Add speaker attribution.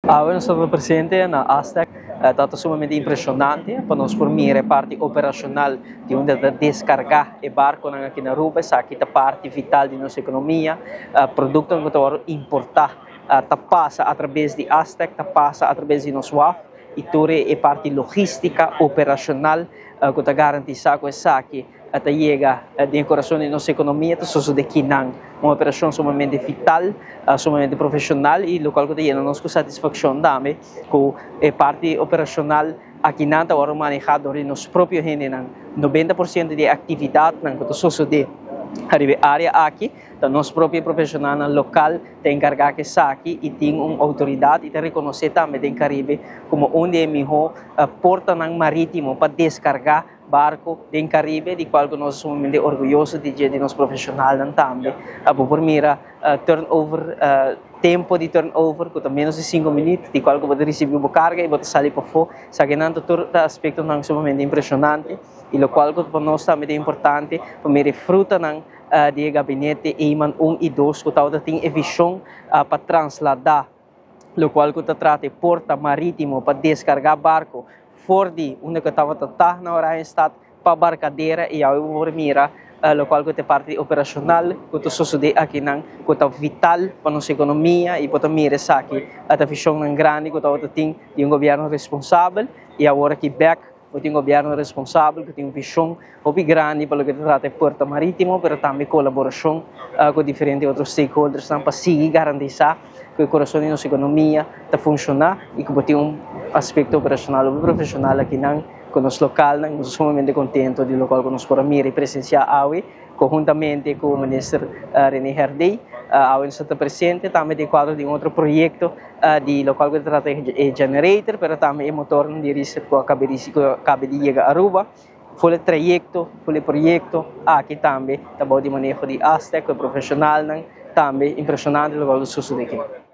Speaker 1: Bueno, stato presente na Aztec, è stato sumamente impressionante per nos formire parte operacional di un descarga e barco aqui na Aruba, sa que parte vital di nostra economia, produto que está importar, passa através de Aztec, passa através de nos WAF, e toda é parte logística operacional que está garantizada com essa que até chega de coração de nossa economia, só de Kinang, uma operação sumamente vital, sumamente profissional e local que tem nos satisfação também com a parte operacional aqui não está agora manejado por nos próprios gente, 90% de atividade que só de a área aqui, da nosso próprio profissional local tem encarregado que aqui e tem uma autoridade e tem reconhecer também do Caribe como onde é melhor porta marítimo para descarregar barco do Caribe, de qual nós somos muito orgulhosos de nosso profissional também. Por mira turnover, tempo de turnover, que menos de 5 minutos, de qual você recebe uma carga e você sai para fora, sabendo todo aspecto não sumamente impressionante e o qual para nós também é importante, para mira fruta de gabinete EIMAN 1 e 2, que tem a visão para transladar, o qual que trata de porta marítimo para descarregar barco fora de onde que estava na hora em estado para barcadeira e ao mira o qual que é parte operacional que sucede aqui não que é vital para nossa economia e para mira aqui a visão grande que tem de governo responsável e agora que back tem governo responsável que tem uma visão muito grande para o que trata de porta marítimo, mas também colaboração com diferentes outros stakeholders para seguir garantizar que o coração da nossa economia está funcionando e que tem aspecto operacional e profissional aqui não com os local, nós somos sumamente contentes de local que nós podemos ir presenciar hoje, conjuntamente com o ministro René Herdey, hoje está presente, também de quadro de outro projeto de local que trata de generator, mas também motor de risco que acaba de chegar a Aruba, foi o trajeto, foi o projeto, aqui também, de manejo de Aztec, profissional, também impressionante o local do sucesso daqui.